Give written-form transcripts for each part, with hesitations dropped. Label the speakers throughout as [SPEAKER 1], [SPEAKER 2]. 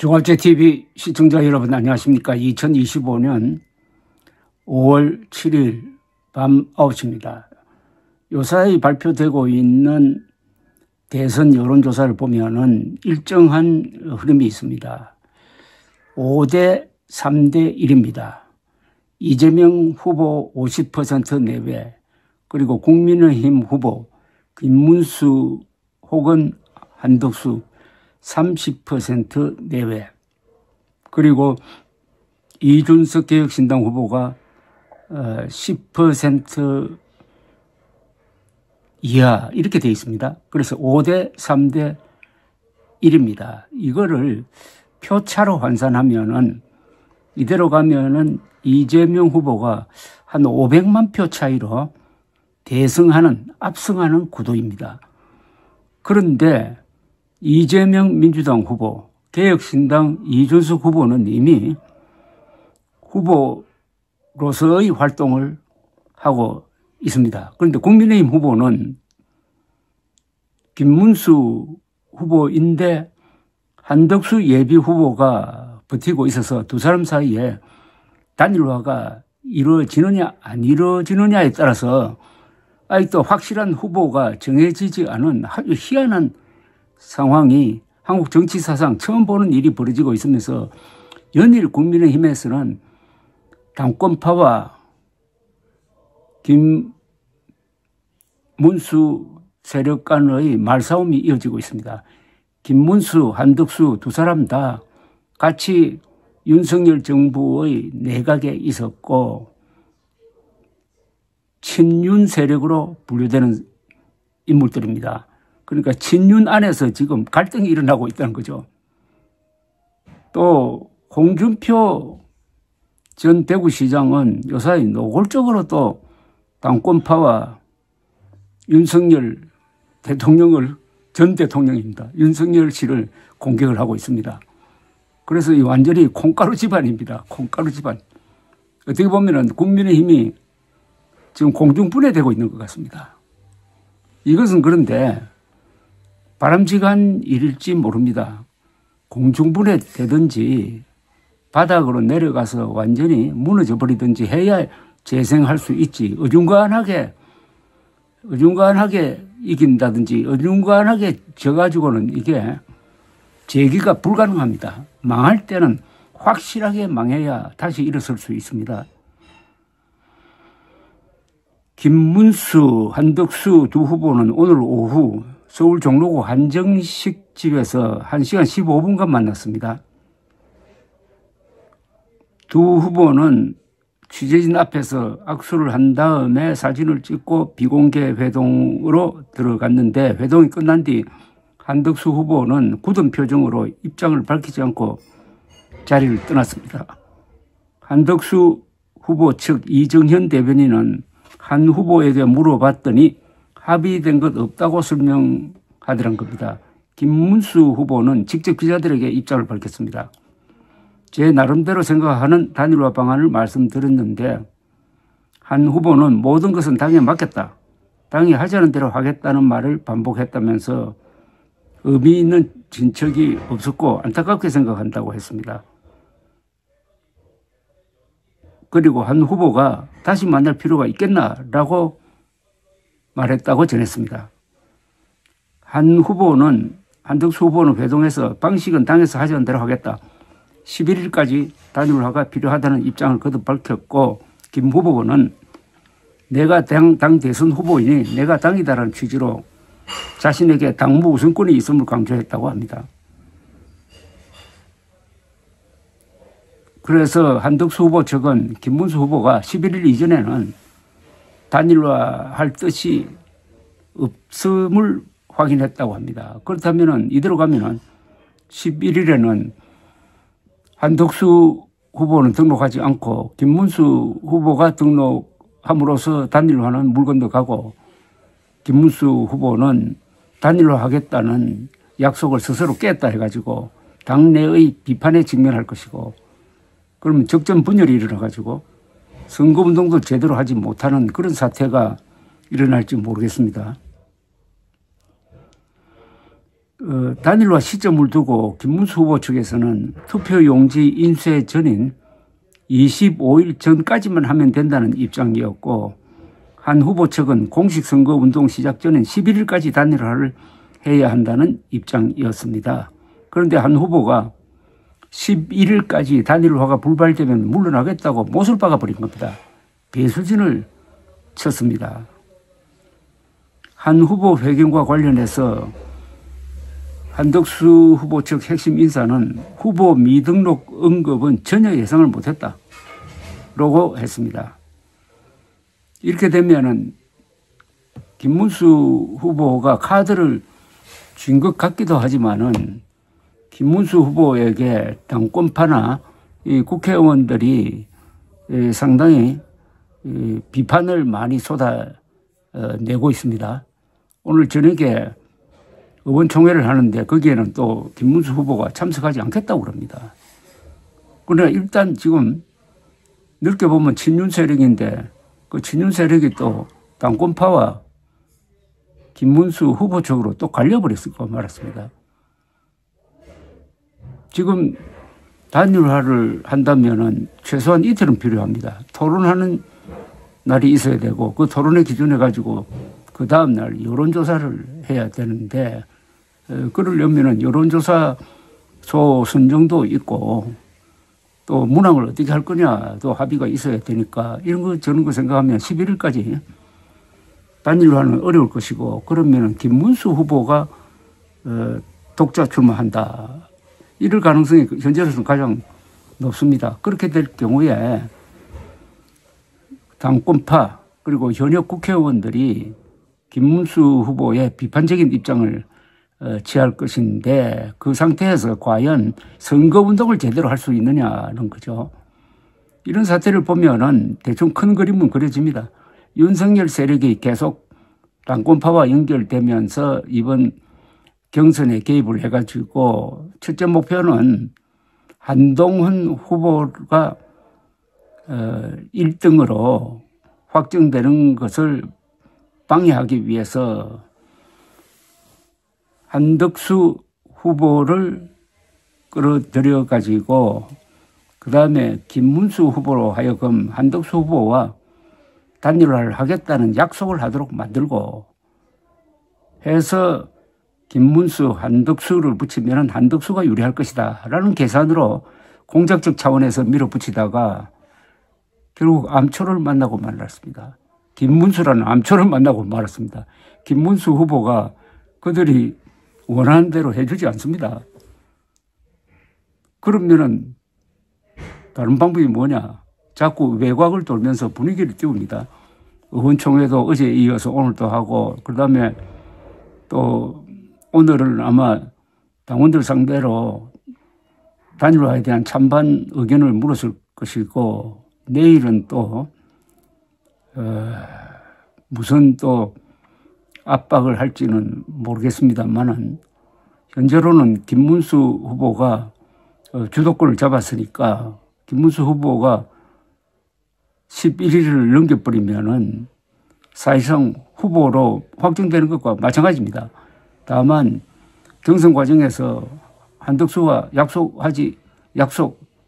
[SPEAKER 1] 종합제TV 시청자 여러분 안녕하십니까. 2025년 5월 7일 밤 9시입니다. 요사이 발표되고 있는 대선 여론조사를 보면은 일정한 흐름이 있습니다. 5대 3대 1입니다. 이재명 후보 50% 내외, 그리고 국민의힘 후보 김문수 혹은 한덕수 30% 내외, 그리고 이준석 개혁신당 후보가 10% 이하 이렇게 되어 있습니다. 그래서 5대 3대 1입니다. 이거를 표차로 환산하면은 이대로 가면은 이재명 후보가 한 500만 표 차이로 압승하는 구도입니다. 그런데 이재명 민주당 후보, 개혁신당 이준석 후보는 이미 후보로서의 활동을 하고 있습니다. 그런데 국민의힘 후보는 김문수 후보인데 한덕수 예비 후보가 버티고 있어서 두 사람 사이에 단일화가 이루어지느냐 안 이루어지느냐에 따라서 아직도 확실한 후보가 정해지지 않은 아주 희한한 상황이 한국 정치사상 처음 보는 일이 벌어지고 있으면서 연일 국민의힘에서는 당권파와 김문수 세력 간의 말싸움이 이어지고 있습니다. 김문수, 한덕수 두 사람 다 같이 윤석열 정부의 내각에 있었고 친윤 세력으로 분류되는 인물들입니다. 그러니까 친윤 안에서 지금 갈등이 일어나고 있다는 거죠. 또 홍준표 전 대구시장은 요사이 노골적으로 또 당권파와 윤석열 전 대통령입니다. 윤석열 씨를 공격을 하고 있습니다. 그래서 이 완전히 콩가루 집안입니다. 콩가루 집안. 어떻게 보면은 국민의힘이 지금 공중분해되고 있는 것 같습니다. 이것은 그런데 바람직한 일일지 모릅니다. 공중분해 되든지 바닥으로 내려가서 완전히 무너져 버리든지 해야 재생할 수 있지. 어중간하게 이긴다든지 어중간하게 져가지고는 이게 재기가 불가능합니다. 망할 때는 확실하게 망해야 다시 일어설 수 있습니다. 김문수, 한덕수 두 후보는 오늘 오후 서울 종로구 한정식 집에서 1시간 15분간 만났습니다. 두 후보는 취재진 앞에서 악수를 한 다음에 사진을 찍고 비공개 회동으로 들어갔는데 회동이 끝난 뒤 한덕수 후보는 굳은 표정으로 입장을 밝히지 않고 자리를 떠났습니다. 한덕수 후보 측 이정현 대변인은 한 후보에게 물어봤더니 합의된 것 없다고 설명하더란 겁니다. 김문수 후보는 직접 기자들에게 입장을 밝혔습니다. 제 나름대로 생각하는 단일화 방안을 말씀드렸는데 한 후보는 모든 것은 당에 맡겼다. 당이 하자는 대로 하겠다는 말을 반복했다면서 의미 있는 진척이 없었고 안타깝게 생각한다고 했습니다. 그리고 한 후보가 다시 만날 필요가 있겠나라고 말했다고 전했습니다. 한덕수 후보는 회동에서 방식은 당에서 하자는 대로 하겠다. 11일까지 단일화가 필요하다는 입장을 거듭 밝혔고 김 후보는 내가 당 대선 후보이니 내가 당이다라는 취지로 자신에게 당무 우선권이 있음을 강조했다고 합니다. 그래서 한덕수 후보 측은 김문수 후보가 11일 이전에는 단일화할 뜻이 없음을 확인했다고 합니다. 그렇다면 이대로 가면 11일에는 한덕수 후보는 등록하지 않고 김문수 후보가 등록함으로써 단일화는 물 건너가고 김문수 후보는 단일화하겠다는 약속을 스스로 깼다 해가지고 당내의 비판에 직면할 것이고 그러면 적전 분열이 일어나가지고 선거운동도 제대로 하지 못하는 그런 사태가 일어날지 모르겠습니다. 단일화 시점을 두고 김문수 후보 측에서는 투표용지 인쇄 전인 25일 전까지만 하면 된다는 입장이었고, 한 후보 측은 공식 선거운동 시작 전인 11일까지 단일화를 해야 한다는 입장이었습니다. 그런데 한 후보가 11일까지 단일화가 불발되면 물러나겠다고 못을 박아버린 겁니다. 배수진을 쳤습니다. 한 후보 회견과 관련해서 한덕수 후보 측 핵심 인사는 후보 미등록 언급은 전혀 예상을 못했다라고 했습니다. 이렇게 되면은 김문수 후보가 카드를 쥔 것 같기도 하지만은 김문수 후보에게 당권파나 이 국회의원들이 상당히 비판을 많이 쏟아내고 있습니다. 오늘 저녁에 의원총회를 하는데 거기에는 또 김문수 후보가 참석하지 않겠다고 그럽니다. 그러나 일단 지금 넓게 보면 친윤 세력인데 그 친윤 세력이 또 당권파와 김문수 후보 쪽으로 또 갈려버렸을 거 말았습니다. 지금 단일화를 한다면은 최소한 이틀은 필요합니다. 토론하는 날이 있어야 되고 그 토론에 기준해 가지고 그 다음 날 여론조사를 해야 되는데 그러려면은 여론조사소 선정도 있고 또 문항을 어떻게 할 거냐도 합의가 있어야 되니까 이런 거 저런 거 생각하면 11일까지 단일화는 어려울 것이고 그러면은 김문수 후보가 독자 출마한다. 이럴 가능성이 현재로서는 가장 높습니다. 그렇게 될 경우에 당권파 그리고 현역 국회의원들이 김문수 후보의 비판적인 입장을 취할 것인데 그 상태에서 과연 선거운동을 제대로 할 수 있느냐는 거죠. 이런 사태를 보면은 대충 큰 그림은 그려집니다. 윤석열 세력이 계속 당권파와 연결되면서 이번 경선에 개입을 해가지고 첫째 목표는 한동훈 후보가 1등으로 확정되는 것을 방해하기 위해서 한덕수 후보를 끌어들여 가지고 그 다음에 김문수 후보로 하여금 한덕수 후보와 단일화를 하겠다는 약속을 하도록 만들고 해서 김문수, 한덕수를 붙이면 한덕수가 유리할 것이다 라는 계산으로 공작적 차원에서 밀어붙이다가 결국 암초를 만나고 말았습니다. 김문수라는 암초를 만나고 말았습니다. 김문수 후보가 그들이 원하는 대로 해주지 않습니다. 그러면은 다른 방법이 뭐냐? 자꾸 외곽을 돌면서 분위기를 띄웁니다. 의원총회도 어제에 이어서 오늘 또 하고 그다음에 또 오늘은 아마 당원들 상대로 단일화에 대한 찬반 의견을 물었을 것이고 내일은 또 무슨 또 압박을 할지는 모르겠습니다만은 현재로는 김문수 후보가 주도권을 잡았으니까 김문수 후보가 11일을 넘겨버리면은 사실상 후보로 확정되는 것과 마찬가지입니다. 다만 경선 과정에서 한덕수와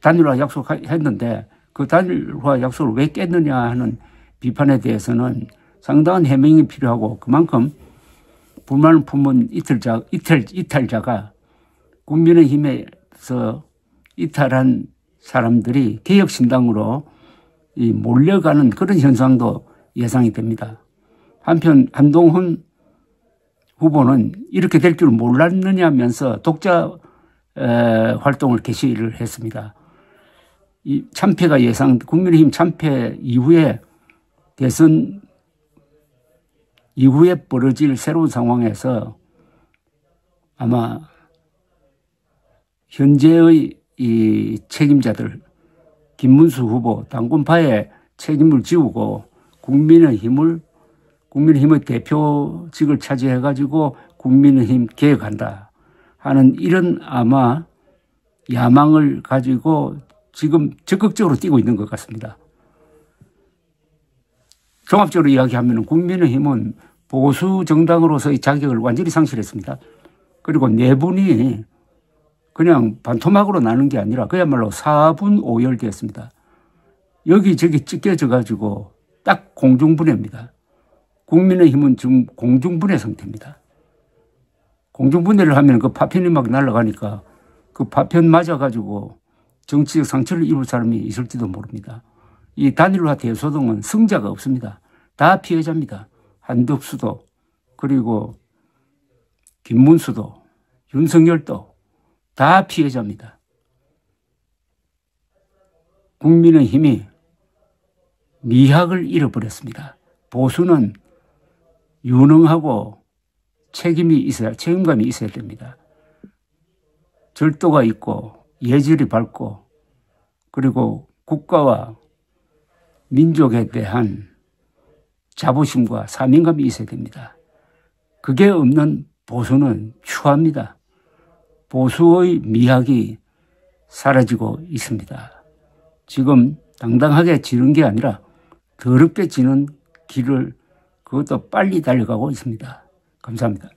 [SPEAKER 1] 단일화 약속했는데 그 단일화 약속을 왜 깼느냐 하는 비판에 대해서는 상당한 해명이 필요하고 그만큼 불만을 품은 이탈자가 국민의힘에서 이탈한 사람들이 개혁신당으로 몰려가는 그런 현상도 예상이 됩니다. 한편 한동훈 후보는 이렇게 될 줄 몰랐느냐면서 독자 활동을 개시를 했습니다. 이 참패가 국민의힘 참패 이후에 대선 이후에 벌어질 새로운 상황에서 아마 현재의 이 책임자들 김문수 후보 당권파의 책임을 지우고 국민의힘의 대표직을 차지해가지고 국민의힘 개혁한다 하는 이런 아마 야망을 가지고 지금 적극적으로 뛰고 있는 것 같습니다. 종합적으로 이야기하면 국민의힘은 보수 정당으로서의 자격을 완전히 상실했습니다. 그리고 내분이 그냥 반토막으로 나는 게 아니라 그야말로 4분 오열되었습니다. 여기저기 찢겨져 가지고 딱 공중분해입니다. 국민의힘은 지금 공중분해 상태입니다. 공중분해를 하면 그 파편이 막 날아가니까 그 파편 맞아가지고 정치적 상처를 입을 사람이 있을지도 모릅니다. 이 단일화 대소동은 승자가 없습니다. 다 피해자입니다. 한덕수도 그리고 김문수도 윤석열도 다 피해자입니다. 국민의힘이 미학을 잃어버렸습니다. 보수는 유능하고 책임감이 있어야 됩니다. 절도가 있고 예절이 밝고 그리고 국가와 민족에 대한 자부심과 사명감이 있어야 됩니다. 그게 없는 보수는 추합니다. 보수의 미학이 사라지고 있습니다. 지금 당당하게 지는 게 아니라 더럽게 지는 길을 그것도 빨리 달려가고 있습니다. 감사합니다.